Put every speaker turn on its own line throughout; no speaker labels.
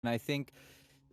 I think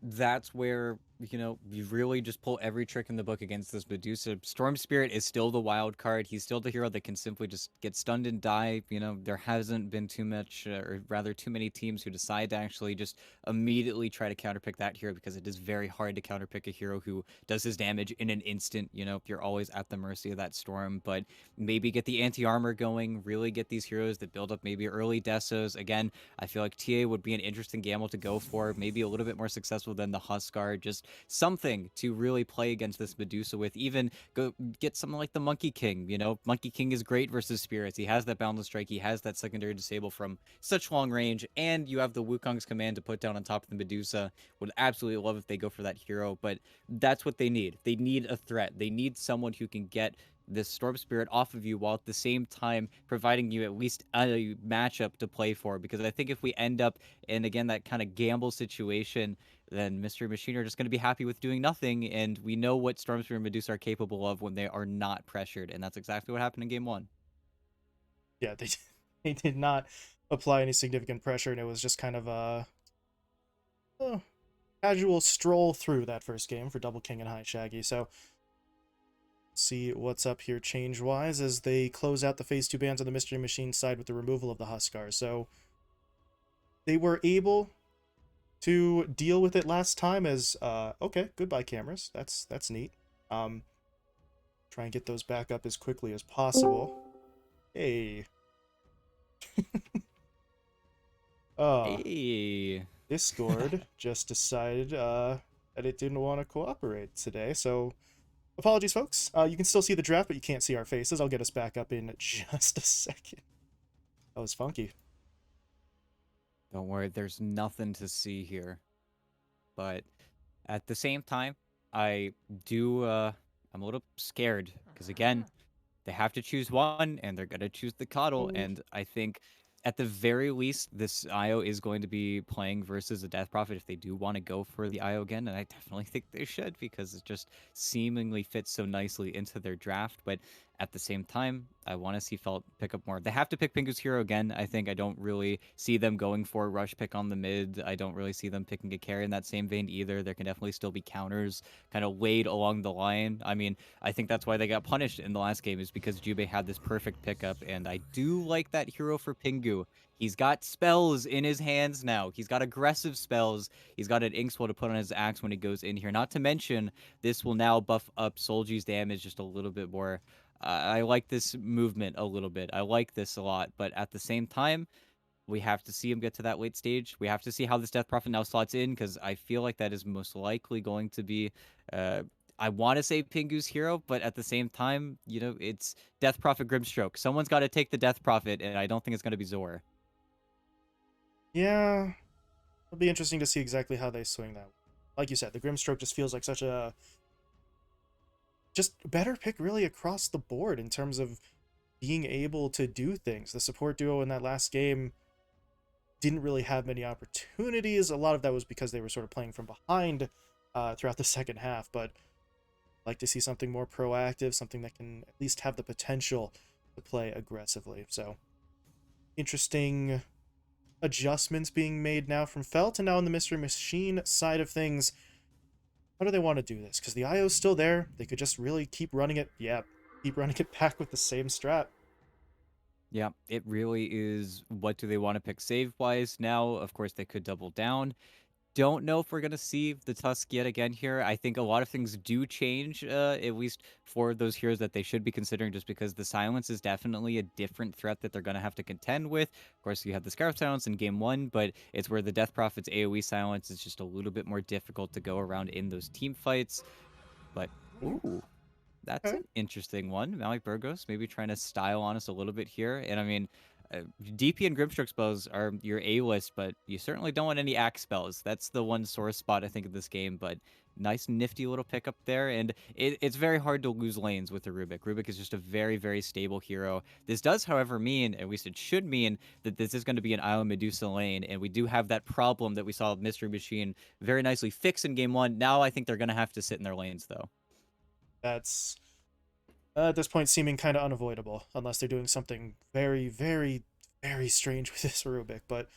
that's where you really just pull every trick in the book against this Medusa. Storm Spirit is still the wild card. He's still the hero that can simply just get stunned and die. There hasn't been too much, or rather, too many teams who decide to actually just immediately try to counterpick that hero because it is very hard to counterpick a hero who does his damage in an instant. You're always at the mercy of that storm. But maybe get the anti armor going. Really get these heroes that build up maybe early desos. Again, I feel like TA would be an interesting gamble to go for. Maybe a little bit more successful than the Huskar. Just something to really play against this Medusa with. Even go get something like the Monkey King. Monkey King is great versus spirits. He has that boundless strike. He has that secondary disable from such long range, and you have the Wukong's command to put down on top of the Medusa. Would absolutely love if they go for that hero, but that's what they need. They need a threat. They need someone who can get this Storm Spirit off of you while at the same time providing you at least a matchup to play for. Because I think if we end up in, again, that kind of gamble situation, then Mystery Machine are just going to be happy with doing nothing. And we know what Storm Spirit and Medusa are capable of when they are not pressured. And that's exactly what happened in game one.
Yeah, they they did not apply any significant pressure, and it was just kind of a casual stroll through that first game for Double King and High Shaggy. So see what's up here change wise as they close out the phase 2 bans on the Mystery Machine side with the removal of the Huskar. So they were able to deal with it last time as okay, goodbye cameras. That's neat. Um Try and get those back up as quickly as possible. Hey. uh
Hey.
Discord just decided that it didn't want to cooperate today. So apologies, folks. You can still see the draft, but you can't see our faces. I'll get us back up in just a second. That was funky.
Don't worry, there's nothing to see here. But at the same time, I do, I'm a little scared because, again, they have to choose one, and they're gonna choose the coddle.
Oh,
And I think, at the very least, this IO is going to be playing versus a Death Prophet if they do want to go for the IO again. And I definitely think they should because it just seemingly fits so nicely into their draft. But at the same time, I want to see Felt pick up more. They have to pick Pingu's hero again. I think I don't really see them going for a rush pick on the mid. I don't really see them picking a carry in that same vein either. There can definitely still be counters kind of laid along the line. I mean, I think that's why they got punished in the last game is because Jubei had this perfect pickup, and I do like that hero for Pingu. He's got spells in his hands now. He's got aggressive spells. He's got an Inkswell to put on his axe when he goes in here. Not to mention, this will now buff up Solji's damage just a little bit more. I like this movement a little bit. I like this a lot, but at the same time, we have to see him get to that late stage. We have to see how this Death Prophet now slots in because I feel like that is most likely going to be. Uh, I want to say Pingu's hero, but at the same time, it's Death Prophet Grimstroke. Someone's got to take the Death Prophet, and I don't think it's going to be Zor.
yeah. It'll be interesting to see exactly how they swing that. Like you said, the Grimstroke just feels like such a just better pick really across the board in terms of being able to do things. The support duo in that last game didn't really have many opportunities. A lot of that was because they were sort of playing from behind throughout the second half, but I'd like to see something more proactive, something that can at least have the potential to play aggressively. So interesting adjustments being made now from Felt, and now on the Mystery Machine side of things, how do they want to do this? Because the IO's still there. They could just really keep running it. Yeah, keep running it back with the same strat.
Yeah, it really is. What do they want to pick save wise now? Of course, they could double down. Don't know if we're gonna see the Tusk yet again here. I think a lot of things do change, at least for those heroes that they should be considering, just because the silence is definitely a different threat that they're gonna have to contend with. Of course, you have the Scarf silence in game one, but it's where the Death Prophet's AoE silence is just a little bit more difficult to go around in those team fights. But ooh, that's
Okay.
an interesting one. Malik Burgos maybe trying to style on us a little bit here. And I mean, DP and Grimstroke spells are your A list, but you certainly don't want any axe spells. That's the one sore spot I think of this game. But nice, nifty little pickup there. And it's very hard to lose lanes with the Rubik. Rubik is just a very, very stable hero. This does, however, mean, at least it should mean, that this is going to be an Island Medusa lane. And we do have that problem that we saw Mystery Machine very nicely fix in game one. Now I think they're going to have to sit in their lanes, though.
That's at this point seeming kind of unavoidable, unless they're doing something very, very, very strange with this Rubik. But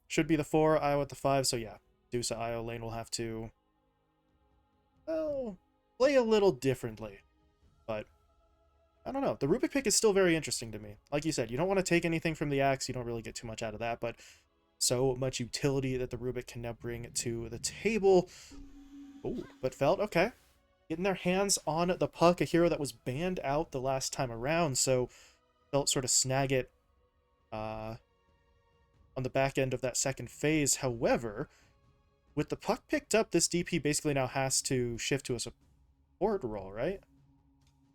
should be the 4, Iowa at the 5, so yeah. Medusa IO lane will have to, well, play a little differently. But I don't know. The Rubik pick is still very interesting to me. Like you said, you don't want to take anything from the axe. You don't really get too much out of that, but so much utility that the Rubik can now bring to the table. Oh, but Felt, okay. Getting their hands on the puck, a hero that was banned out the last time around, so Felt sort of snag it uh, on the back end of that second phase. However, with the puck picked up, this DP basically now has to shift to a support role, right?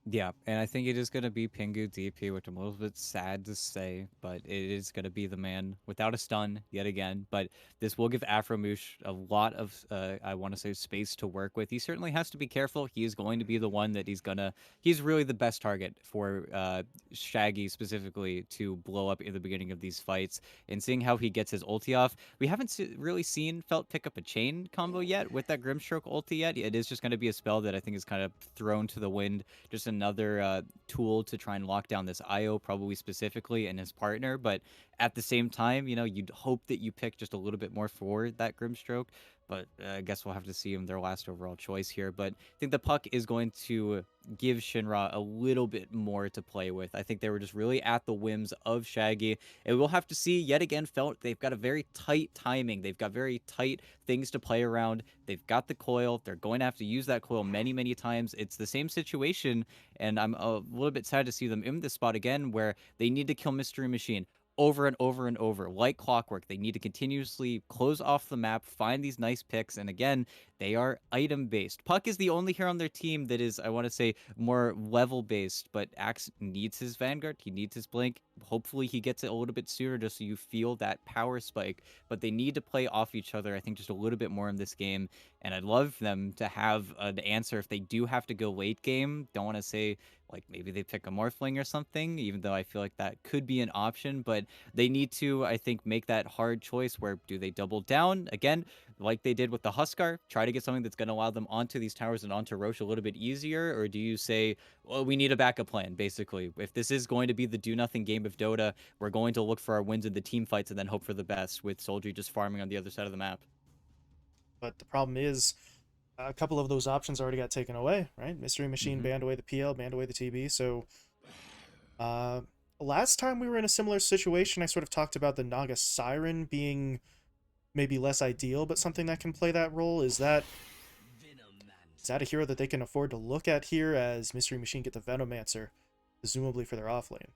Yeah, and I think it is going to be Pingu DP, which I'm a little bit sad to say, but it is going to be the man without a stun yet again. But this will give Afromoosh a lot of, I want to say, space to work with. He certainly has to be careful. He is going to be the one that he's really the best target for Shaggy specifically to blow up in the beginning of these fights. And seeing how he gets his ulti off, we haven't really seen Felt pick up a chain combo yet with that Grimstroke ulti yet. It is just going to be a spell that I think is kind of thrown to the wind, just another tool to try and lock down this IO, probably specifically, and his partner. But at the same time, you'd hope that you pick just a little bit more for that Grimstroke. But I guess we'll have to see him their last overall choice here. But I think the puck is going to give Shinra a little bit more to play with. I think they were just really at the whims of Shaggy. And we'll have to see yet again, Felt, they've got a very tight timing. They've got very tight things to play around. They've got the coil. They're going to have to use that coil many, many times. It's the same situation, and I'm a little bit sad to see them in this spot again where they need to kill Mystery Machine over and over and over like clockwork. They need to continuously close off the map, find these nice picks, and again, they are item based. Puck is the only hero on their team that is, I want to say, more level based, but Axe needs his Vanguard, he needs his Blink. Hopefully he gets it a little bit sooner just so you feel that power spike, but they need to play off each other, I think, just a little bit more in this game. And I'd love them to have an answer if they do have to go late game. Don't want to say like maybe they pick a Morphling or something, even though I feel like that could be an option. But they need to, I think, make that hard choice where do they double down again, like they did with the Huskar, try to get something that's going to allow them onto these towers and onto Roche a little bit easier, or do you say, well, we need a backup plan? Basically, if this is going to be the do nothing game of Dota, we're going to look for our wins in the team fights and then hope for the best with Soldier just farming on the other side of the map.
But the problem is, a couple of those options already got taken away, right? Mystery Machine
Mm-hmm.
banned away the PL, banned away the TB. So, uh, last time we were in a similar situation, I sort of talked about the Naga Siren being maybe less ideal, but something that can play that role. Is that a hero that they can afford to look at here as Mystery Machine get the Venomancer, presumably for their offlane?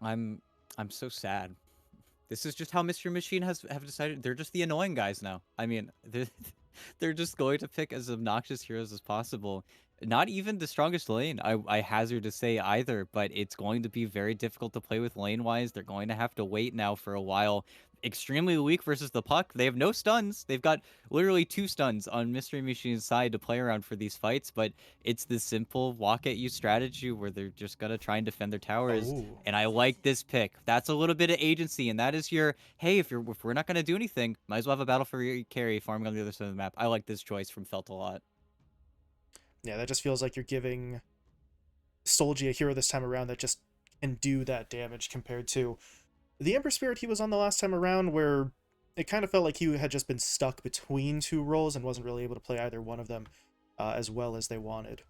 I'm I'm so sad. This is just how Mystery Machine has have decided. They're just the annoying guys now. I mean, they're just going to pick as obnoxious heroes as possible. Not even the strongest lane, I hazard to say either, but it's going to be very difficult to play with lane wise. They're going to have to wait now for a while. Extremely weak versus the puck. They have no stuns. They've got literally two stuns on Mystery Machine's side to play around for these fights, but it's the simple walk at you strategy where they're just gonna try and defend their towers.
Oh,
And I like this pick. That's a little bit of agency, and that is your hey, if we're not gonna do anything, might as well have a battle for your carry farming on the other side of the map. I like this choice from Felt a lot.
yeah, that just feels like you're giving Solji a hero this time around that just can do that damage compared to the Emperor Spirit he was on the last time around, where it kind of felt like he had just been stuck between two roles and wasn't really able to play either one of them as well as they wanted.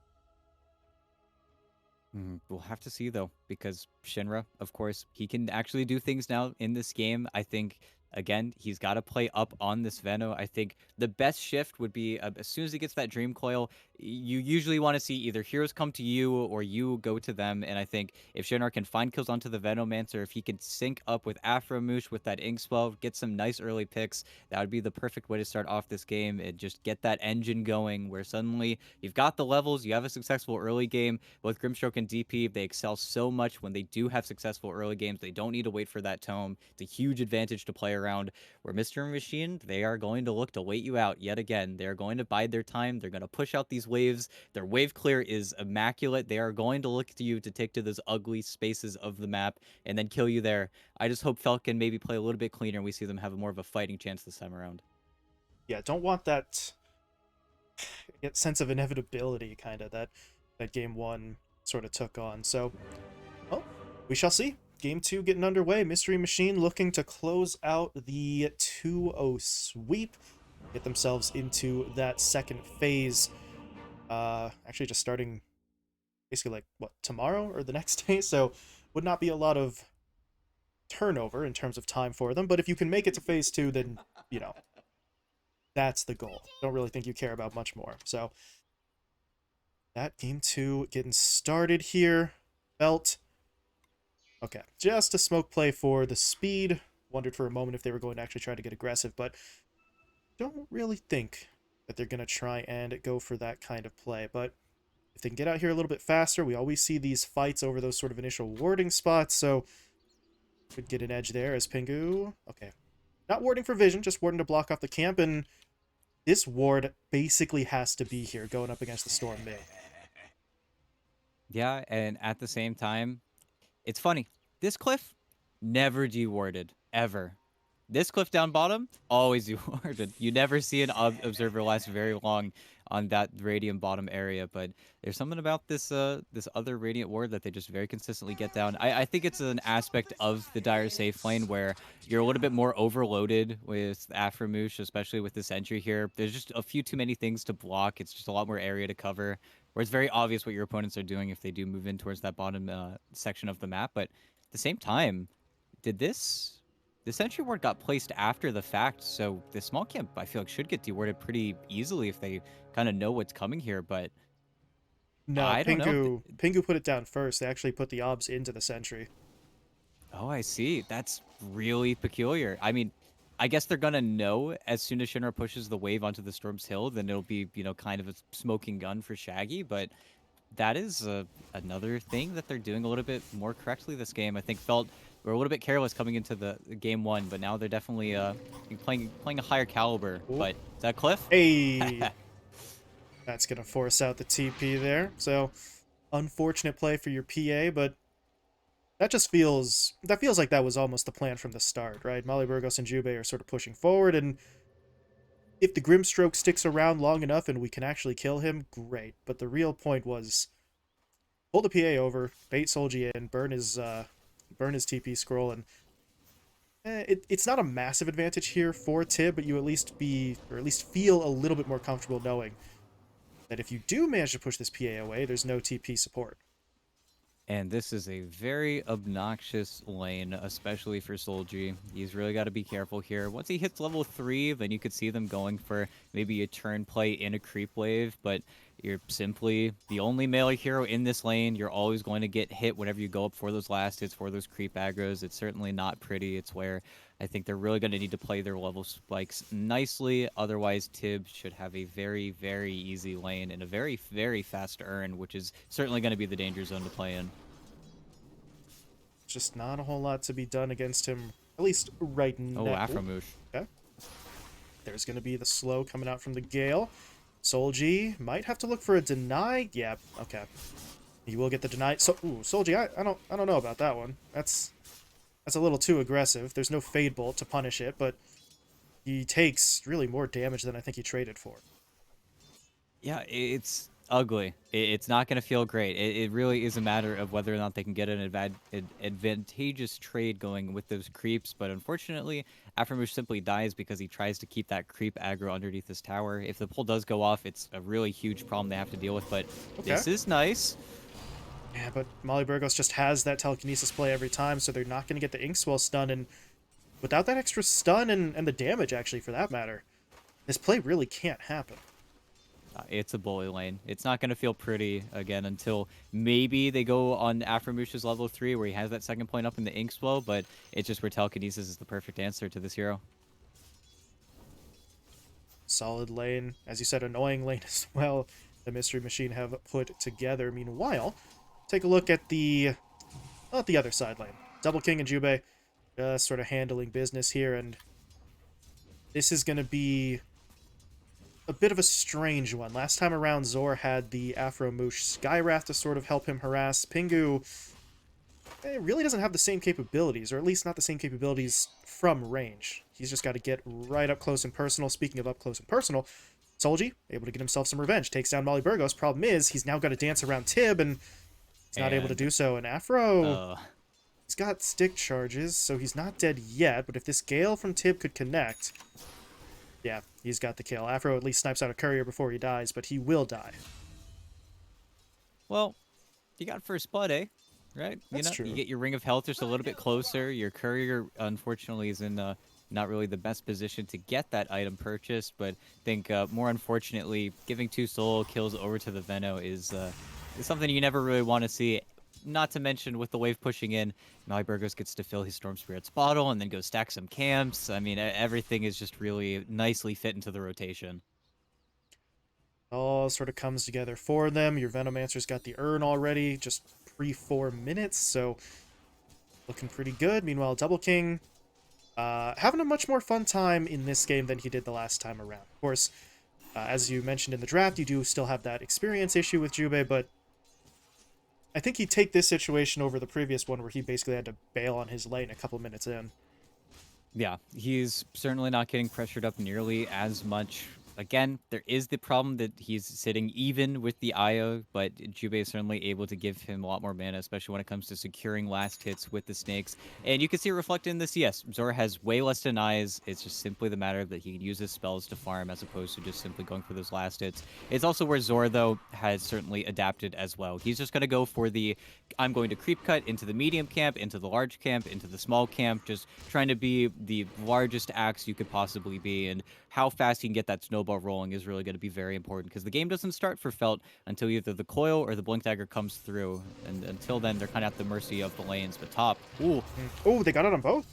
We'll have to see though, because Shinra, of course, he can actually do things now in this game. I think again, he's got to play up on this Veno. I think the best shift would be as soon as he gets that Dream Coil, you usually want to see either heroes come to you or you go to them. And I think if Shinra can find kills onto the Venomancer, if he can sync up with Afromoosh with that Ink Spell, get some nice early picks, that would be the perfect way to start off this game and just get that engine going where suddenly you've got the levels, you have a successful early game. Both Grimstroke and DP, they excel so much when they do have successful early games. They don't need to wait for that tome. It's a huge advantage to play around. Where Mystery Machine, they are going to look to wait you out yet again. They're going to bide their time. They're going to push out these waves. Their wave clear is immaculate. They are going to look to you to take to those ugly spaces of the map and then kill you there. I just hope Falcon maybe play a little bit cleaner and we see them have more of a fighting chance this time around.
Yeah, don't want that sense of inevitability kind of that game one sort of took on. So, well, we shall see. game 2 getting underway. Mystery Machine looking to close out the 2-0 sweep, get themselves into that second phase. Actually just starting basically like, what, tomorrow or the next day? So would not be a lot of turnover in terms of time for them, but if you can make it to phase 2, then, you know, that's the goal. Don't really think you care about much more. So that game 2 getting started here. Belt. Okay, just a smoke play for the speed. Wondered for a moment if they were going to actually try to get aggressive, but don't really think that they're going to try and go for that kind of play. But if they can get out here a little bit faster, we always see these fights over those sort of initial warding spots, so could get an edge there as Pingu. Okay, not warding for vision, just warding to block off the camp, and this ward basically has to be here going up against the Storm mid.
Yeah, and at the same time, it's funny. This cliff never dewarded ever. This cliff down bottom always dewarded. You never see an observer last very long on that radiant bottom area, but there's something about this other radiant ward that they just very consistently get down. I think it's an aspect of the dire safe lane where you're a little bit more overloaded with Aframoosh, especially with this entry here. There's just a few too many things to block. It's just a lot more area to cover, where it's very obvious what your opponents are doing if they do move in towards that bottom section of the map. But at the same time, did this entry ward got placed after the fact, so the small camp I feel like should get dewarded pretty easily if they kind of know what's coming here. But
No,
I don't know.
Pingu put it down first. They actually put the obs into the sentry.
Oh, I see. That's really peculiar. I mean, I guess they're gonna know as soon as Shinra pushes the wave onto the Storm's Hill, then it'll be, kind of a smoking gun for Shaggy. But that is another thing that they're doing a little bit more correctly this game. I think felt we're a little bit careless coming into the game 1, but now they're definitely playing a higher caliber.
Ooh.
But is that Cliff?
Hey! That's going to force out the TP there. So, unfortunate play for your PA, but that feels like that was almost the plan from the start, right? Molly Burgos and Jubei are sort of pushing forward, and if the Grimstroke sticks around long enough and we can actually kill him, great. But the real point was pull the PA over, bait Solji in, burn his TP scroll, and it's not a massive advantage here for Tib, but you at least feel a little bit more comfortable knowing that if you do manage to push this PA away, there's no TP support.
And this is a very obnoxious lane, especially for Solji. He's really got to be careful here. Once he hits level 3, then you could see them going for maybe a turn play in a creep wave, but you're simply the only melee hero in this lane. You're always going to get hit whenever you go up for those last hits, for those creep aggros. It's certainly not pretty. It's where I think they're really going to need to play their level spikes nicely. Otherwise, Tib should have a very, very easy lane and a very, very fast earn, which is certainly going to be the danger zone to play in.
Just not a whole lot to be done against him, at least right
Oh,
now.
Aframoosh.
Okay. There's going to be the slow coming out from the Gale. Solji might have to look for a deny. Yeah, okay. He will get the deny. So, ooh, Solji, I don't know about that one. That's a little too aggressive. There's no Fade Bolt to punish it, but he takes really more damage than I think he traded for.
Yeah, it's ugly. It's not going to feel great. It really is a matter of whether or not they can get an advantageous trade going with those creeps. But unfortunately, Aframoosh simply dies because he tries to keep that creep aggro underneath this tower. If the pull does go off, it's a really huge problem they have to deal with. But
Okay.
this is nice.
Yeah, but Molly Burgos just has that telekinesis play every time, so they're not going to get the Inkswell stun. And without that extra stun and the damage, actually, for that matter, this play really can't happen.
It's a bully lane. It's not going to feel pretty again until maybe they go on Aframoosh's level 3 where he has that second point up in the Inkswell, but it's just where telekinesis is the perfect answer to this hero.
Solid lane. As you said, annoying lane as well. The Mystery Machine have put together. Meanwhile, take a look at the other side lane. Double King and Jubei just sort of handling business here, and this is going to be a bit of a strange one. Last time around, Zor had the Aframoosh Skywrath to sort of help him harass. Pingu really doesn't have the same capabilities, or at least not the same capabilities from range. He's just got to get right up close and personal. Speaking of up close and personal, Solji, able to get himself some revenge, takes down Molly Burgos. Problem is, he's now got to dance around Tib, and he's not able to do so. And Afro He's got stick charges, so he's not dead yet, but if this Gale from Tib could connect... Yeah, he's got the kill. Afro at least snipes out a courier before he dies, but he will die.
Well, you got first blood, eh? Right?
That's
You
true.
get your ring of health just a little bit closer. Your courier, unfortunately, is in not really the best position to get that item purchased, but I think more unfortunately, giving 2 solo kills over to the Veno is something you never really want to see. Not to mention, with the wave pushing in, Burgos gets to fill his Storm Spirit's bottle and then go stack some camps. I mean, everything is just really nicely fit into the rotation.
All sort of comes together for them. Your Venomancer's got the urn already, just pre-4 minutes, so looking pretty good. Meanwhile, Double King having a much more fun time in this game than he did the last time around. Of course, as you mentioned in the draft, you do still have that experience issue with Jubei, but I think he'd take this situation over the previous one where he basically had to bail on his lane a couple minutes in.
Yeah, he's certainly not getting pressured up nearly as much. Again, there is the problem that he's sitting even with the IO, but Jubei is certainly able to give him a lot more mana, especially when it comes to securing last hits with the snakes. And you can see it reflected in this. Yes, Zora has way less denies. It's just simply the matter that he can use his spells to farm as opposed to just simply going for those last hits. It's also where Zora, though, has certainly adapted as well. He's just going to go for the, I'm going to creep cut into the medium camp, into the large camp, into the small camp, just trying to be the largest axe you could possibly be. And how fast you can get that snowball rolling is really going to be very important because the game doesn't start for Felt until either the coil or the blink dagger comes through, and until then they're kind of at the mercy of the lanes. But top, ooh,
Oh, they got it on both.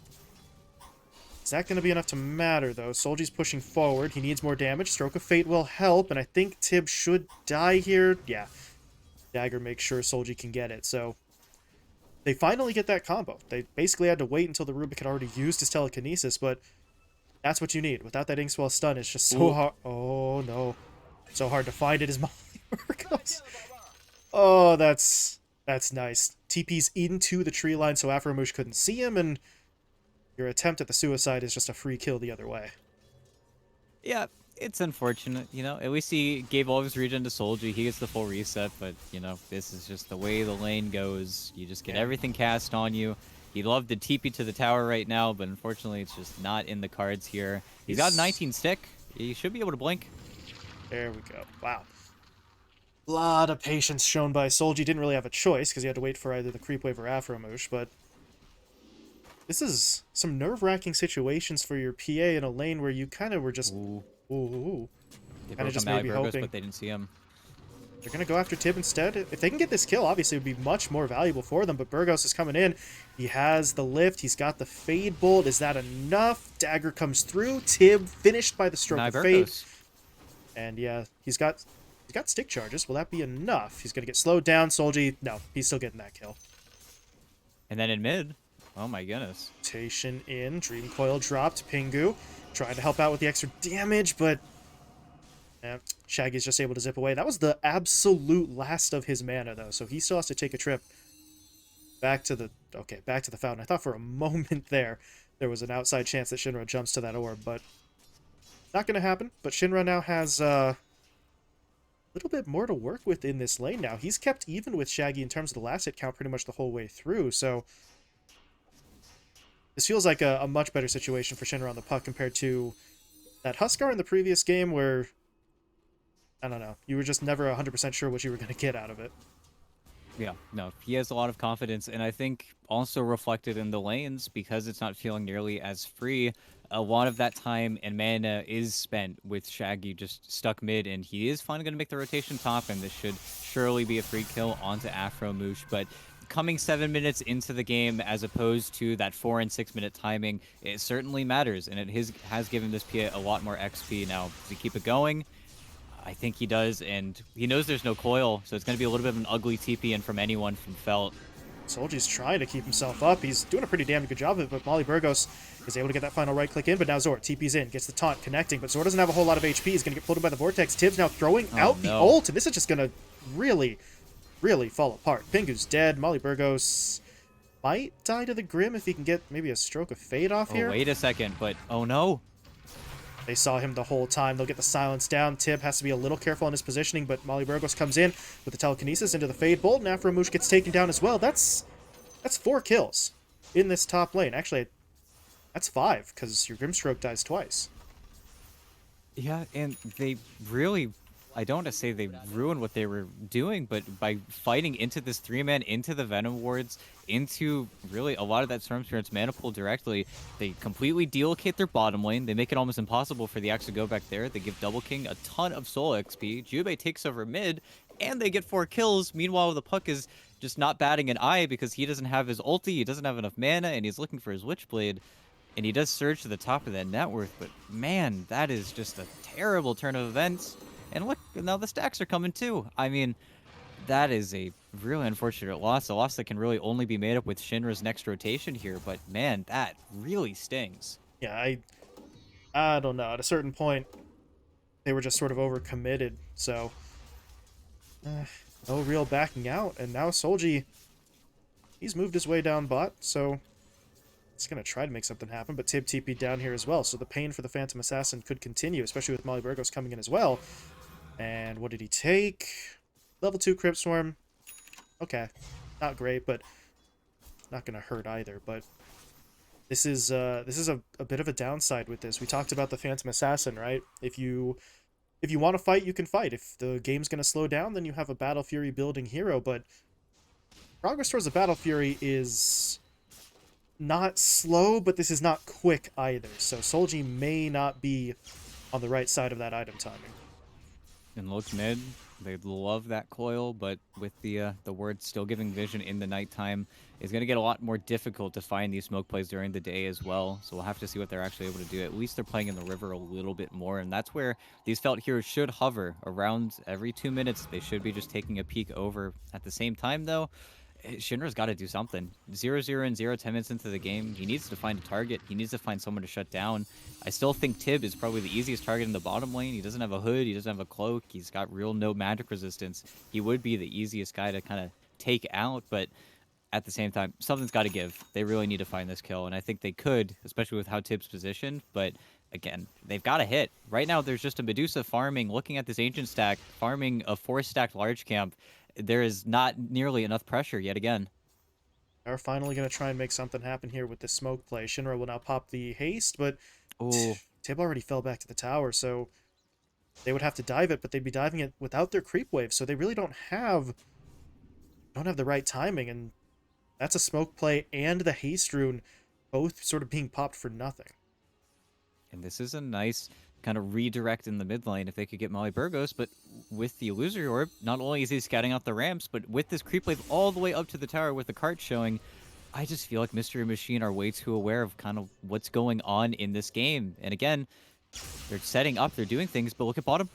Is that going to be enough to matter, though? Solji's pushing forward. He needs more damage. Stroke of Fate will help, and I think Tib should die here. Yeah, Dagger makes sure Solji can get it, so they finally get that combo. They basically had to wait until the Rubik had already used his telekinesis, but that's what you need. Without that Inkswell stun, it's just so hard. Oh, no. So hard to find it as Molly Burgos. Oh, that's nice. TP's into the tree line so Afromush couldn't see him, and your attempt at the suicide is just a free kill the other way.
yeah, it's unfortunate. At least he gave all of his regen to Soldier. He gets the full reset, but this is just the way the lane goes. You just get everything cast on you. He'd love to TP to the tower right now, but unfortunately, it's just not in the cards here. He's got 19 stick. He should be able to blink.
There we go. Wow. A lot of patience shown by Solji. Didn't really have a choice because he had to wait for either the creep wave or Afromush, but this is some nerve-wracking situations for your PA in a lane where you kind of were just... Ooh.
They
Kind of
broke
just
him out,
maybe
Burgos,
hoping.
but they didn't see him.
They're going to go after Tib instead. If they can get this kill, obviously it would be much more valuable for them, but Burgos is coming in. He has the lift. He's got the Fade Bolt. Is that enough? Dagger comes through. Tib finished by the Stroke of Fate. And yeah, he's got stick charges. Will that be enough? He's going to get slowed down. Solji, no, he's still getting that kill.
And then in mid, oh my goodness.
Rotation in. Dream Coil dropped. Pingu trying to help out with the extra damage, but Shaggy's just able to zip away. That was the absolute last of his mana, though, so he still has to take a trip back to the fountain. I thought for a moment there was an outside chance that Shinra jumps to that orb, but not going to happen. But Shinra now has a little bit more to work with in this lane now. He's kept even with Shaggy in terms of the last hit count pretty much the whole way through, so this feels like a much better situation for Shinra on the puck compared to that Huskar in the previous game where, I don't know, you were just never 100% sure what you were going to get out of it.
Yeah, no, he has a lot of confidence, and I think also reflected in the lanes because it's not feeling nearly as free. A lot of that time and mana is spent with Shaggy just stuck mid, and he is finally going to make the rotation top, and this should surely be a free kill onto Afromush, but coming 7 minutes into the game as opposed to that 4 and 6 minute timing, it certainly matters, and it has given this PA a lot more XP. Now, does he keep it going? I think he does, and he knows there's no coil, so it's going to be a little bit of an ugly TP in from anyone from Felt.
Solji's trying to keep himself up. He's doing a pretty damn good job of it, but Molly Burgos is able to get that final right click in, but now Zora TP's in, gets the taunt, connecting, but Zora doesn't have a whole lot of HP. He's going to get pulled in by the Vortex. Tibbs now throwing out the ult, and this is just going to really, really fall apart. Pingu's dead. Molly Burgos might die to the Grim if he can get maybe a Stroke of Fate off here.
Wait a second, but oh no.
They saw him the whole time. They'll get the silence down. Tib has to be a little careful in his positioning, but Molly Burgos comes in with the telekinesis into the Fade Bolt, and Afromush gets taken down as well. That's 4 kills. in this top lane. Actually, that's 5, because your Grimstroke dies twice.
Yeah, and they really, I don't want to say they ruined what they were doing, but by fighting into this 3-man, into the Venom wards, into really a lot of that Storm Spirit's mana pool directly, they completely delocate their bottom lane. They make it almost impossible for the Axe to go back there. They give Double King a ton of soul XP. Jubei takes over mid, and they get 4 kills. Meanwhile, the Puck is just not batting an eye because he doesn't have his ulti, he doesn't have enough mana, and he's looking for his Witchblade. And he does surge to the top of that net worth, but man, that is just a terrible turn of events. And look, now the stacks are coming too. I mean, that is a really unfortunate loss, a loss that can really only be made up with Shinra's next rotation here, but man, that really stings.
Yeah, I don't know. At a certain point, they were just sort of overcommitted, so no real backing out. And now Solji, he's moved his way down bot, so it's going to try to make something happen, but Tib TP down here as well, so the pain for the Phantom Assassin could continue, especially with Molly Burgos coming in as well. And what did he take? Level 2 Crypt Swarm. Okay. Not great, but not going to hurt either. But this is a bit of a downside with this. We talked about the Phantom Assassin, right? If you want to fight, you can fight. If the game's going to slow down, then you have a Battle Fury building hero, but progress towards the Battle Fury is not slow, but this is not quick either. So Solji may not be on the right side of that item timing.
And look mid, they love that coil, but with the word still giving vision in the nighttime, it's going to get a lot more difficult to find these smoke plays during the day as well. So we'll have to see what they're actually able to do. At least they're playing in the river a little bit more, and that's where these felt heroes should hover around every 2 minutes. They should be just taking a peek over. At the same time, though, Shinra's got to do something. 0-0 and 0, 10 minutes into the game. He needs to find a target. He needs to find someone to shut down. I still think Tib is probably the easiest target in the bottom lane. He doesn't have a hood. He doesn't have a cloak. He's got real no magic resistance. He would be the easiest guy to kind of take out, but at the same time, something's got to give. They really need to find this kill, and I think they could, especially with how Tib's positioned, but again, they've got to hit. Right now, there's just a Medusa farming, looking at this Ancient stack, farming a 4-stacked large camp. There is not nearly enough pressure yet again.
They're finally going to try and make something happen here with this smoke play. Shinra will now pop the haste, but
Oh,
Tib already fell back to the tower, so they would have to dive it, but they'd be diving it without their creep wave, so they really don't have the right timing, and that's a smoke play and the haste rune both sort of being popped for nothing.
and this is a nice kind of redirect in the mid lane if they could get Molly Burgos, but with the Illusory Orb, not only is he scouting out the ramps, but with this creep wave all the way up to the tower with the cart showing, I just feel like Mystery Machine are way too aware of kind of what's going on in this game. And again, they're setting up, they're doing things, but look at bottom.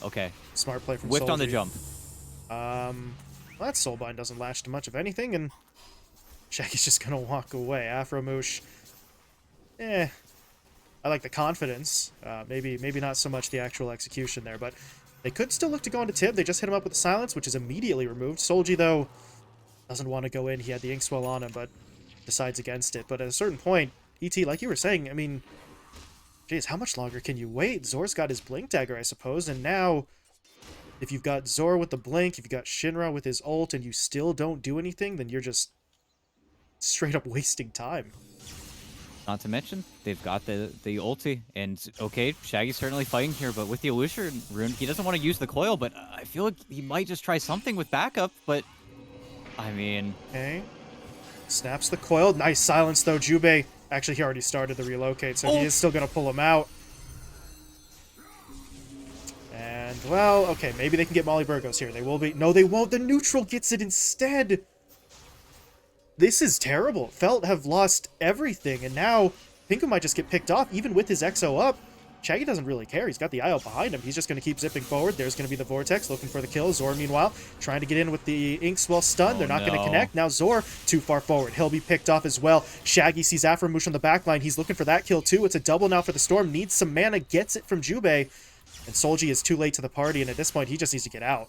Okay.
Smart play from
Whiffed on the
Solji.
jump.
Well, that Soulbind doesn't latch to much of anything, and Shaggy's just gonna walk away. Afromoosh, I like the confidence. Maybe not so much the actual execution there, but they could still look to go into Tib. They just hit him up with the silence, which is immediately removed. Solji, though, doesn't want to go in. He had the Inkswell on him, but decides against it. But at a certain point, ET, like you were saying, I mean, geez, how much longer can you wait? Zor's got his Blink Dagger, I suppose, and now if you've got Zor with the Blink, if you've got Shinra with his ult, and you still don't do anything, then you're just straight up wasting time.
Not to mention, they've got the ulti, and okay, Shaggy's certainly fighting here, but with the Illusion Rune, he doesn't want to use the coil, but I feel like he might just try something with backup, but I mean...
Okay. Snaps the coil. Nice silence, though. Jubei, actually, he already started the relocate, so he is still going to pull him out. And, well, okay, maybe they can get Molly Burgos here. They will be... No, they won't. The neutral gets it instead. This is terrible. Felt have lost everything, and now Pinku might just get picked off, even with his XO up. Shaggy doesn't really care. He's got the IO behind him. He's just going to keep zipping forward. There's going to be the Vortex looking for the kill. Zor, meanwhile, trying to get in with the Inkswell stun. They're not going to connect. Now Zor, too far forward. He'll be picked off as well. Shaggy sees Afromoosh on the backline. He's looking for that kill, too. It's a double now for the Storm. Needs some mana. Gets it from Jubei. And Solji is too late to the party, and at this point, he just needs to get out.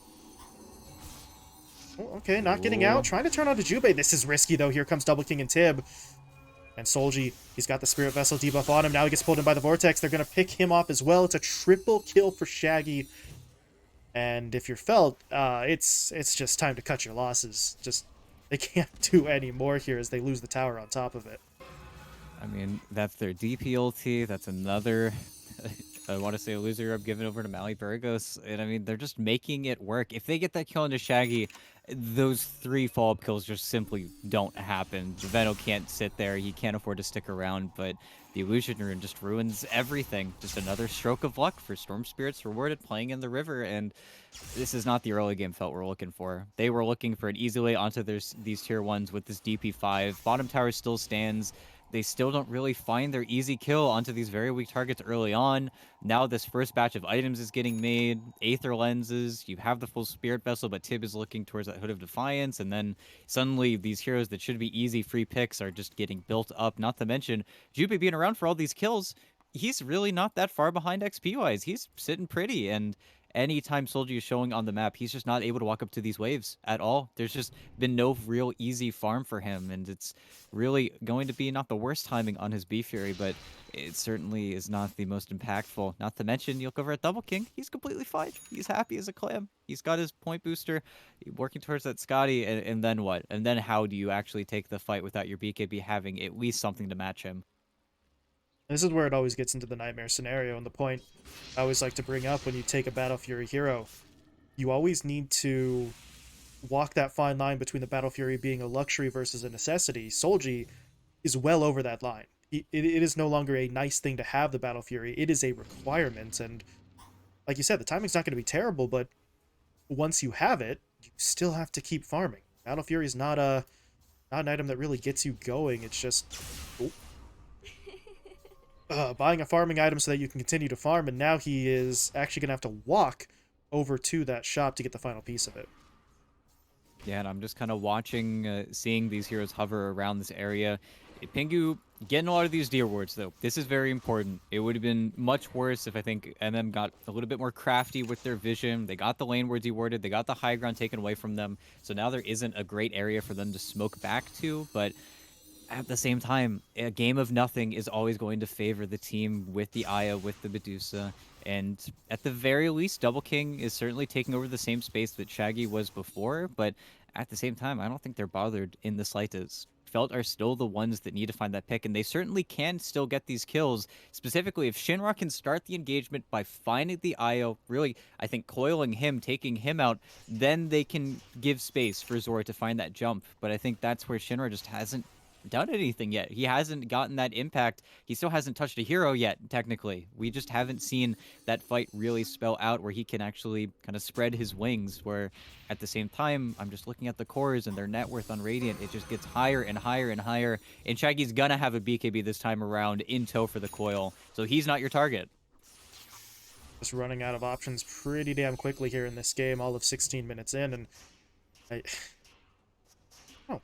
Oh, okay, not getting out. Trying to turn on to Jubei. This is risky, though. Here comes Double King and Tib. And Solji, he's got the Spirit Vessel debuff on him. Now he gets pulled in by the Vortex. They're going to pick him off as well. It's a triple kill for Shaggy. And if you're Felt, it's just time to cut your losses. Just They can't do any more here as they lose the tower on top of it.
I mean, that's their DP ulti. That's another, I want to say, a loser up given over to Mali Burgos. And I mean, they're just making it work. If they get that kill into Shaggy, those 3 follow-up kills just simply don't happen. Veno can't sit there. He can't afford to stick around, but the Illusion Rune just ruins everything. Just another stroke of luck for Storm Spirits rewarded playing in the river, and this is not the early game felt we're looking for. They were looking for an easy way onto these tier 1s with this DP5. Bottom tower still stands. They still don't really find their easy kill onto these very weak targets early on. Now this first batch of items is getting made. Aether lenses. You have the full Spirit Vessel, but Tib is looking towards that Hood of Defiance. And then suddenly these heroes that should be easy free picks are just getting built up. Not to mention, Jupe being around for all these kills, he's really not that far behind XP-wise. He's sitting pretty, and anytime Soldier is showing on the map, he's just not able to walk up to these waves at all. There's just been no real easy farm for him, and it's really going to be not the worst timing on his B Fury, but it certainly is not the most impactful. Not to mention, you look over at Double King, he's completely fine. He's happy as a clam. He's got his point booster, working towards that Scotty, and then what? And then how do you actually take the fight without your BKB having at least something to match him?
This is where it always gets into the nightmare scenario, and the point I always like to bring up when you take a Battle Fury hero, you always need to walk that fine line between the Battle Fury being a luxury versus a necessity. Solji is well over that line. It is no longer a nice thing to have the Battle Fury. It is a requirement, and like you said, the timing's not going to be terrible, but once you have it, you still have to keep farming. Battle Fury is not an item that really gets you going. It's just buying a farming item so that you can continue to farm, and now he is actually going to have to walk over to that shop to get the final piece of it.
Yeah, and I'm just kind of watching, seeing these heroes hover around this area. Pingu getting a lot of these deer wards, though. This is very important. It would have been much worse if I think MM got a little bit more crafty with their vision. They got the lane wards dewarded. They got the high ground taken away from them. So now there isn't a great area for them to smoke back to, but at the same time, a game of nothing is always going to favor the team with the Aya, with the Medusa. And at the very least, Double King is certainly taking over the same space that Shaggy was before, but at the same time, I don't think they're bothered in the slightest. Felt are still the ones that need to find that pick, and they certainly can still get these kills. Specifically, if Shinra can start the engagement by finding the IO, really, I think, coiling him, taking him out, then they can give space for Zora to find that jump. But I think that's where Shinra just hasn't done anything yet. He hasn't gotten that impact. He still hasn't touched a hero yet, technically. We just haven't seen that fight really spell out where he can actually kind of spread his wings, where at the same time, I'm just looking at the cores and their net worth on Radiant. It just gets higher and higher and higher, and Shaggy's gonna have a BKB this time around in tow for the coil, so he's not your target.
Just running out of options pretty damn quickly here in this game, all of 16 minutes in, and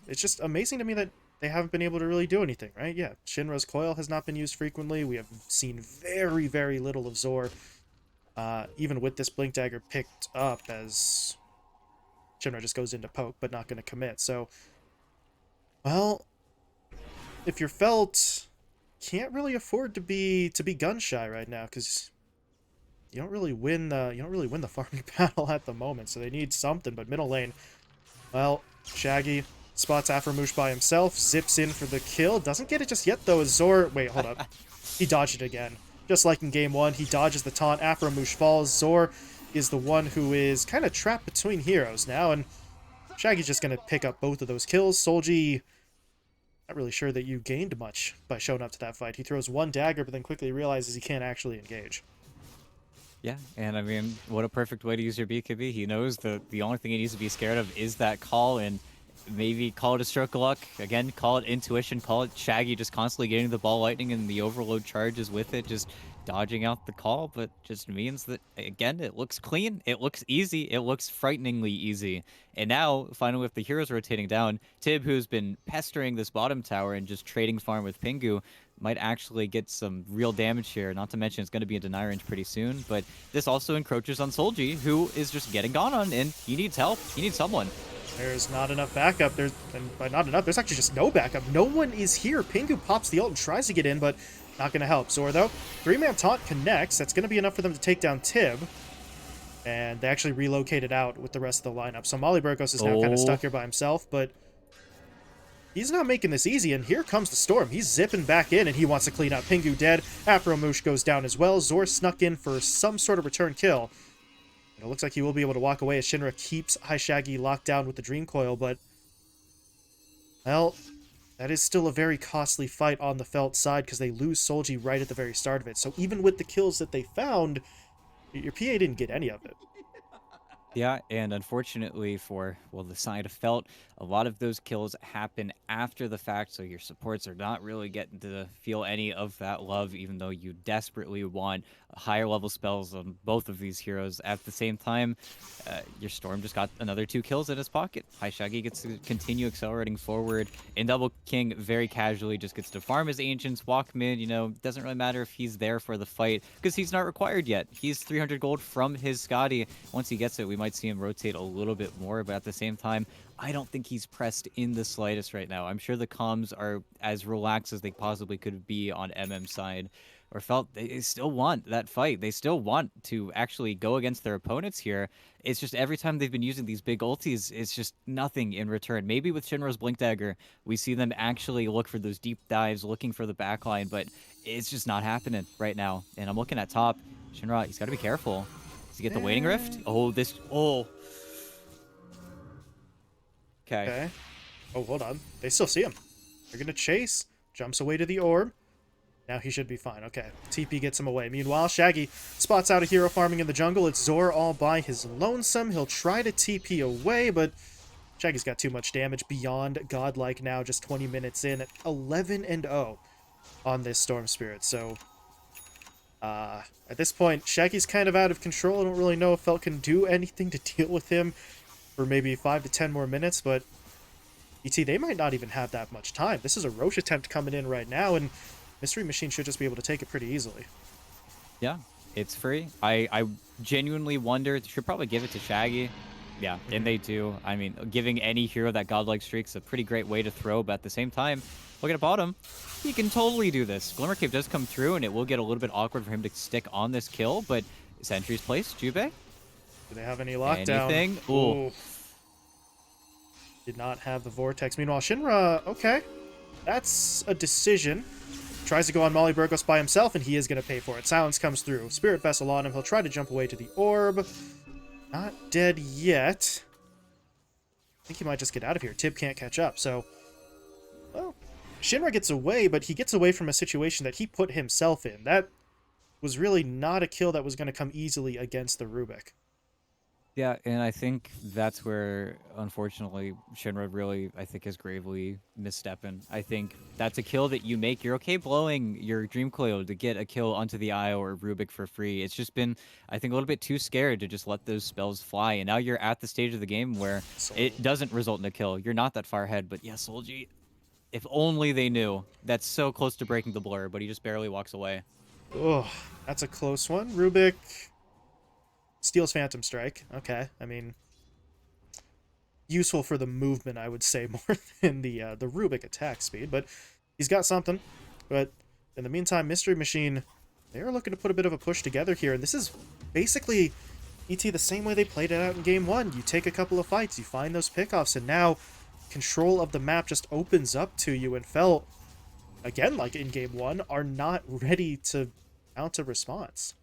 it's just amazing to me that they haven't been able to really do anything, right? Yeah, Shinra's coil has not been used frequently. We have seen very, very little of Zor, even with this Blink Dagger picked up, as Shinra just goes into poke, but not going to commit. So, well, if you're Felt, can't really afford to be gun shy right now, because you don't really win the farming battle at the moment. So they need something. But middle lane, well, Shaggy spots Aframoosh by himself, zips in for the kill. Doesn't get it just yet, though, as Zor... Wait, hold up. He dodged it again. Just like in Game 1, he dodges the taunt. Aframoosh falls. Zor is the one who is kind of trapped between heroes now, and Shaggy's just going to pick up both of those kills. Solji, not really sure that you gained much by showing up to that fight. He throws one dagger, but then quickly realizes he can't actually engage.
Yeah, and I mean, what a perfect way to use your BKB. He knows that the only thing he needs to be scared of is that call, and maybe call it a stroke of luck. Again, call it intuition. Call it Shaggy just constantly getting the ball lightning and the overload charges with it, just dodging out the call. But just means that, again, it looks clean. It looks easy. It looks frighteningly easy. And now, finally, with the heroes rotating down, Tib, who's been pestering this bottom tower and just trading farm with Pingu, might actually get some real damage here. Not to mention it's going to be in deny range pretty soon. But this also encroaches on Solji, who is just getting gone on, and he needs help. He needs someone.
There's not enough backup. And by not enough, there's actually just no backup. No one is here. Pingu pops the ult and tries to get in, but not going to help. Zor, though, 3-man taunt connects. That's going to be enough for them to take down Tib. And they actually relocated out with the rest of the lineup. So Molly Burgos is now kind of stuck here by himself, but he's not making this easy, and here comes the Storm. He's zipping back in, and he wants to clean up. Pingu dead. Afromoosh goes down as well. Zor snuck in for some sort of return kill. And it looks like he will be able to walk away as Shinra keeps High Shaggy locked down with the Dream Coil, but, well, that is still a very costly fight on the Felt side because they lose Solji right at the very start of it. So even with the kills that they found, your PA didn't get any of it.
Yeah, and unfortunately for, well, the side of Felt, a lot of those kills happen after the fact, so your supports are not really getting to feel any of that love, even though you desperately want higher level spells on both of these heroes. At the same time, your Storm just got another 2 kills in his pocket. High Shaggy gets to continue accelerating forward, and Double King very casually just gets to farm his Ancients, walk mid, doesn't really matter if he's there for the fight, because he's not required yet. He's 300 gold from his Scotty. Once he gets it, we might see him rotate a little bit more, but at the same time, I don't think he's pressed in the slightest right now. I'm sure the comms are as relaxed as they possibly could be on MM's side, or Felt they still want that fight. They still want to actually go against their opponents here. It's just every time they've been using these big ultis, it's just nothing in return. Maybe with Shinra's Blink Dagger, we see them actually look for those deep dives, looking for the backline, but it's just not happening right now. And I'm looking at top. Shinra, he's got to be careful. Does he get the Waiting Rift? Oh, this... Oh. Okay.
Okay. Oh, hold on. They still see him. They're going to chase. Jumps away to the orb. Now he should be fine. Okay. TP gets him away. Meanwhile, Shaggy spots out a hero farming in the jungle. It's Zor all by his lonesome. He'll try to TP away, but Shaggy's got too much damage beyond godlike now, just 20 minutes in at 11-0 on this Storm Spirit. So, at this point, Shaggy's kind of out of control. I don't really know if Felt can do anything to deal with him for maybe 5 to 10 more minutes, but ET, they might not even have that much time. This is a Roche attempt coming in right now, and Mystery Machine should just be able to take it pretty easily.
Yeah, it's free. I genuinely wonder, should probably give it to Shaggy. Yeah, and they do. I mean, giving any hero that godlike streak's a pretty great way to throw, but at the same time, look at bottom. He can totally do this. Glimmer Cave does come through, and it will get a little bit awkward for him to stick on this kill, but Sentry's placed. Jubei?
Do they have any lockdown?
Anything? Ooh.
Did not have the Vortex. Meanwhile, Shinra, okay. That's a decision. Tries to go on Molly Burgos by himself, and he is going to pay for it. Silence comes through. Spirit Vessel on him. He'll try to jump away to the orb. Not dead yet. I think he might just get out of here. Tib can't catch up, so... Well, Shinra gets away, but he gets away from a situation that he put himself in. That was really not a kill that was going to come easily against the Rubik.
Yeah, and I think that's where, unfortunately, Shinra really, I think, is gravely misstepping. I think that's a kill that you make. You're okay blowing your Dream Coil to get a kill onto the Eye or Rubik for free. It's just been, I think, a little bit too scared to just let those spells fly. And now you're at the stage of the game where it doesn't result in a kill. You're not that far ahead. But yeah, Solji, if only they knew. That's so close to breaking the blur, but he just barely walks away.
Oh, that's a close one. Rubik... steals Phantom Strike. Okay, I mean, useful for the movement, I would say, more than the Rubik attack speed, but he's got something. But in the meantime, Mystery Machine, they're looking to put a bit of a push together here, and this is basically, ET, the same way they played it out in Game 1. You take a couple of fights, you find those pickoffs, and now control of the map just opens up to you, and Felt, again, like in Game 1, are not ready to mount a response.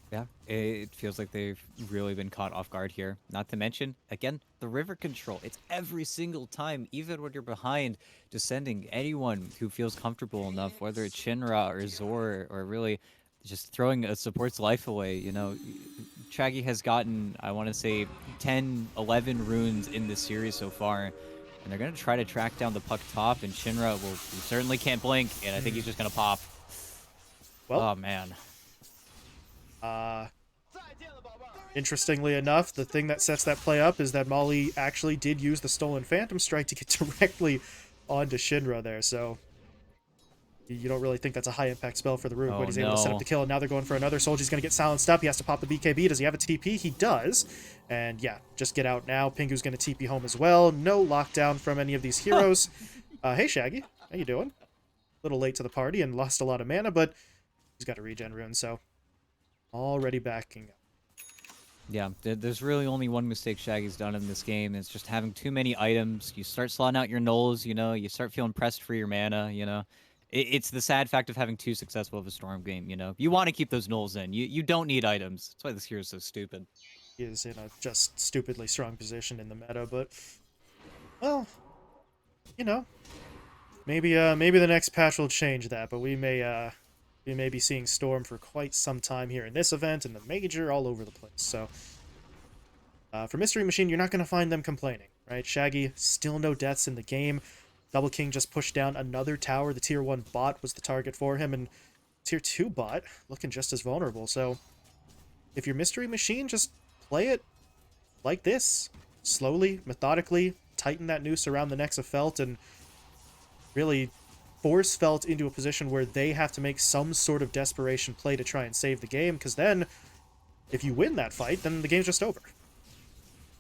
Yeah, it feels like they've really been caught off guard here. Not to mention, again, the river control. It's every single time, even when you're behind, just sending anyone who feels comfortable enough, whether it's Shinra or Zor or really just throwing a support's life away. Shaggy has gotten, I want to say, 10, 11 runes in this series so far. And they're going to try to track down the puck top, and Shinra will certainly can't blink, and I think he's just going to pop.
Well,
oh, man.
Interestingly enough, the thing that sets that play up is that Molly actually did use the stolen Phantom Strike to get directly onto Shinra there, so you don't really think that's a high-impact spell for the Rubik, but he's able to set up the kill, and now they're going for another. Soldier's going to get silenced up. He has to pop the BKB. Does he have a TP? He does. And yeah, just get out now. Pingu's going to TP home as well. No lockdown from any of these heroes. Hey, Shaggy. How you doing? A little late to the party and lost a lot of mana, but he's got a regen rune, so already backing up.
Yeah, there's really only one mistake Shaggy's done in this game. It's just having too many items. You start slotting out your nulls, you know, you start feeling pressed for your mana, you know. It's the sad fact of having too successful of a Storm game, you know. You want to keep those nulls in. You don't need items. That's why this hero's so stupid.
He is in a just stupidly strong position in the meta, but well, you know, maybe the next patch will change that, but we may be seeing Storm for quite some time here in this event and the major all over the place. So for Mystery Machine, you're not going to find them complaining, right? Shaggy, still no deaths in the game. Double King just pushed down another tower. The tier 1 bot was the target for him, and tier 2 bot looking just as vulnerable. So if you're Mystery Machine, just play it like this. Slowly, methodically, tighten that noose around the necks of Felt and really force Felt into a position where they have to make some sort of desperation play to try and save the game, because then, if you win that fight, then the game's just over.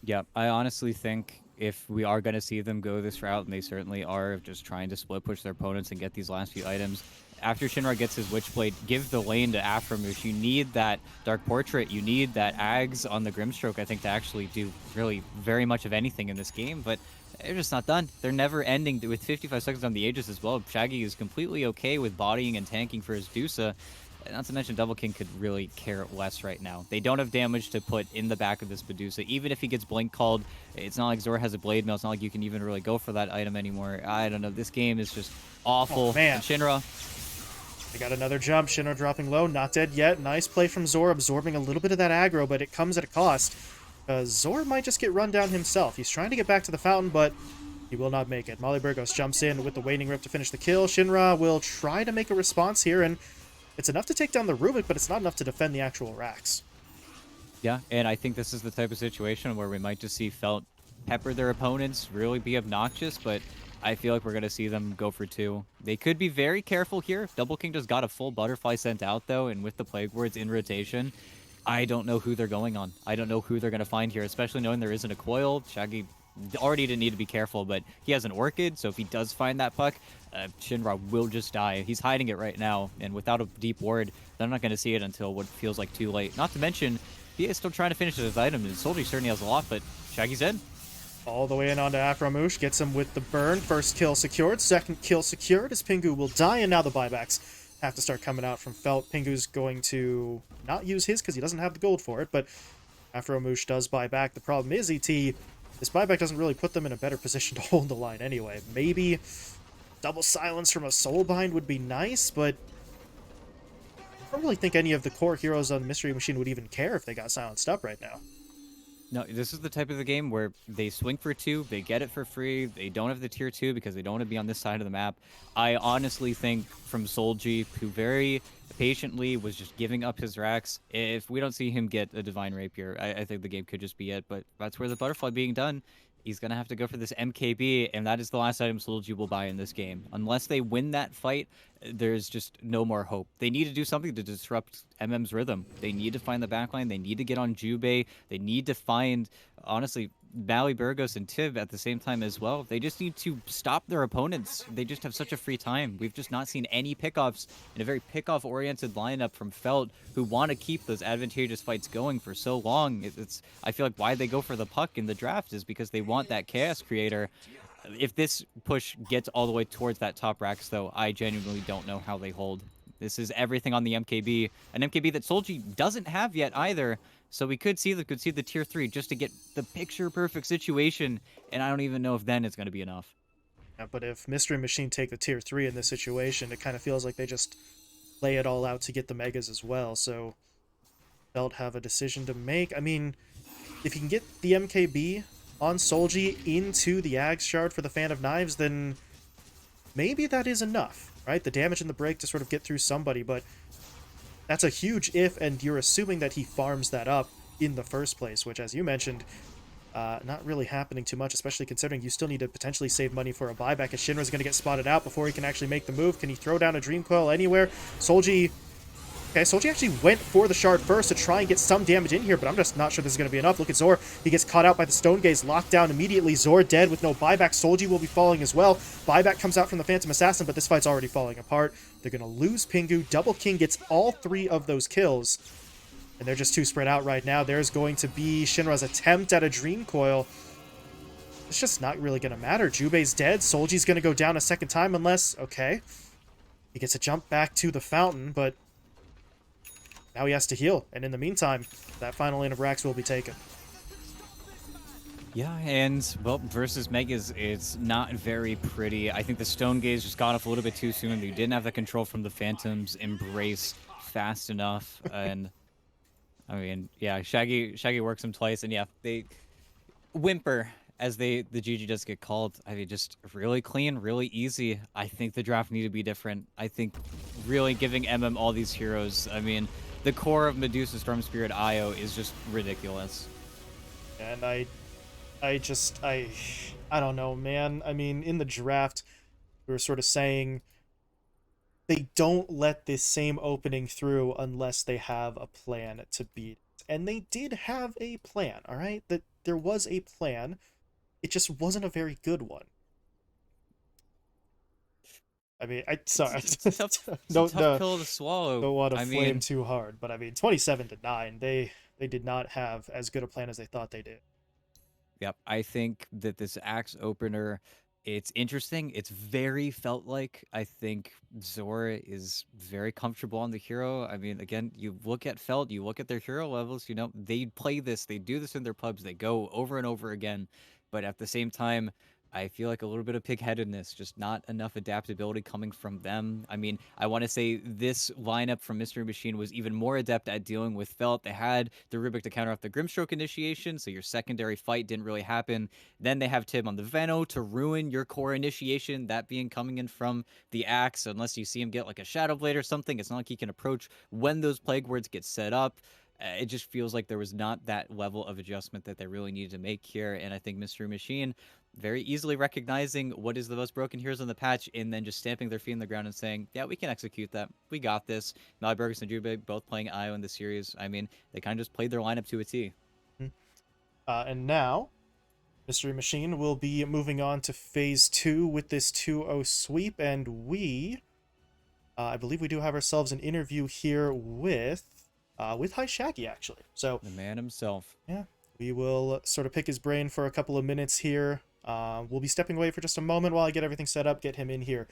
Yeah, I honestly think if we are going to see them go this route, and they certainly are, of just trying to split push their opponents and get these last few items, after Shinra gets his Witchblade, give the lane to Aframush. You need that Dark Portrait. You need that Ags on the Grimstroke, I think, to actually do really very much of anything in this game. But they're just not done. They're never ending. With 55 seconds on the Aegis as well, Shaggy is completely okay with bodying and tanking for his Dusa. Not to mention, Double King could really care less right now. They don't have damage to put in the back of this Medusa. Even if he gets Blink called, it's not like Zor has a Blade Mail. It's not like you can even really go for that item anymore. I don't know. This game is just
Oh,
awful.
man.
And Shinra,
They got another jump. Shinra dropping low. Not dead yet. Nice play from Zor, absorbing a little bit of that aggro, but it comes at a cost. Zor might just get run down himself. He's trying to get back to the fountain, but he will not make it. Molly Burgos jumps in with the Waning Rip to finish the kill. Shinra will try to make a response here, and it's enough to take down the Rubik, but it's not enough to defend the actual racks.
yeah, and I think this is the type of situation where we might just see Felt pepper their opponents, really be obnoxious, but I feel like we're going to see them go for two. They could be very careful here. Double King just got a full butterfly sent out, though, and with the Plague Words in rotation, I don't know who they're going on. I don't know who they're going to find here, especially knowing there isn't a coil. Shaggy already didn't need to be careful, but he has an Orchid, so if he does find that puck, Shinra will just die. He's hiding it right now, and without a deep ward, they're not going to see it until what feels like too late. Not to mention, he is still trying to finish his item, and Soldier certainly has a lot, but Shaggy's in.
All the way in onto Aframush, gets him with the burn. First kill secured, second kill secured as Pingu will die, and now the buybacks have to start coming out from Felt. Pingu's going to not use his because he doesn't have the gold for it, but Aframush does buy back. The problem is, ET, this buyback doesn't really put them in a better position to hold the line anyway. Maybe double silence from a Soulbind would be nice, but I don't really think any of the core heroes on Mystery Machine would even care if they got silenced up right now.
No, this is the type of the game where they swing for two, they get it for free, they don't have the tier 2 because they don't want to be on this side of the map. I honestly think from Solji, who very patiently was just giving up his racks, if we don't see him get a Divine Rapier, I think the game could just be it, but that's where the Butterfly being done. He's going to have to go for this MKB, and that is the last item Solji will buy in this game. Unless they win that fight, there's just no more hope. They need to do something to disrupt MM's rhythm. They need to find the backline. They need to get on Jubei. They need to find, honestly, Bally Burgos and Tib at the same time as well. They just need to stop their opponents. They just have such a free time. We've just not seen any pickoffs in a very pickoff-oriented lineup from Felt, who want to keep those advantageous fights going for so long. I feel like why they go for the puck in the draft is because they want that chaos creator. If this push gets all the way towards that top racks, though, I genuinely don't know how they hold. This is everything on the MKB, an MKB that Solji doesn't have yet either. So we could see the tier 3 just to get the picture-perfect situation, and I don't even know if then it's going to be enough.
Yeah, but if Mystery Machine take the tier 3 in this situation, it kind of feels like they just lay it all out to get the megas as well. So Felt have a decision to make. I mean, if you can get the MKB on Solji into the Ags shard for the Fan of Knives, then maybe that is enough, right? The damage and the break to sort of get through somebody, but that's a huge if, and you're assuming that he farms that up in the first place, which, as you mentioned, not really happening too much, especially considering you still need to potentially save money for a buyback, as Shinra's going to get spotted out before he can actually make the move. Can he throw down a Dream Coil anywhere? Solji... Okay, Solji actually went for the shard first to try and get some damage in here, but I'm just not sure this is going to be enough. Look at Zor. He gets caught out by the Stone Gaze, locked down immediately. Zor dead with no buyback. Solji will be falling as well. Buyback comes out from the Phantom Assassin, but this fight's already falling apart. They're going to lose Pingu. Double King gets all 3 of those kills. And they're just too spread out right now. There's going to be Shinra's attempt at a Dream Coil. It's just not really going to matter. Jubei's dead. Solji's going to go down a second time unless... Okay. He gets a jump back to the fountain, but now he has to heal. And in the meantime, that final lane of racks will be taken.
Yeah, and, well, versus Megas, it's not very pretty. I think the Stone Gaze just got off a little bit too soon. You didn't have the control from the Phantom's Embrace fast enough. And, I mean, yeah, Shaggy works him twice. And, yeah, they whimper as the GG does get called. I mean, just really clean, really easy. I think the draft needed to be different. I think really giving all these heroes, I mean, the core of Medusa, Storm Spirit, Io is just ridiculous.
And I don't know, man. I mean, in the draft, we were sort of saying they don't let this same opening through unless they have a plan to beat it. And they did have a plan, all right? That there was a plan. It just wasn't a very good one. I mean, sorry.
It's a tough, it's a
no,
tough
no,
pill to swallow.
don't want to
I
flame
mean,
too hard, but I mean, 27-9, they did not have as good a plan as they thought they did.
yep. I think that this Axe opener, it's interesting. It's very felt like. I think Zora is very comfortable on the hero. I mean, again, you look at Felt, you look at their hero levels, they play this, they do this in their pubs, they go over and over again. But at the same time, I feel like a little bit of pigheadedness, just not enough adaptability coming from them. I mean, I want to say this lineup from Mystery Machine was even more adept at dealing with Felt. They had the Rubik to counter off the Grimstroke initiation, so your secondary fight didn't really happen. Then they have Tib on the Veno to ruin your core initiation, that being coming in from the Axe. Unless you see him get like a Shadow Blade or something, it's not like he can approach when those Plague Words get set up. It just feels like there was not that level of adjustment that they really needed to make here. And I think Mystery Machine very easily recognizing what is the most broken heroes on the patch and then just stamping their feet in the ground and saying, yeah, we can execute that. We got this. Malburgers and Jubei both playing Io in the series. I mean, they kind of just played their lineup to a T.
And now, Mystery Machine will be moving on to Phase 2 with this 2-0 sweep, and I believe we do have ourselves an interview here with High Shaggy, actually. So,
The man himself.
yeah, we will sort of pick his brain for a couple of minutes here. We'll be stepping away for just a moment while I get everything set up, get him in here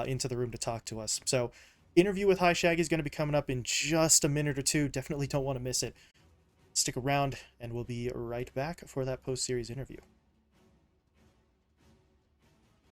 into the room to talk to us. So, interview with High Shaggy is going to be coming up in just a minute or two. Definitely don't want to miss it. Stick around, and we'll be right back for that post-series interview.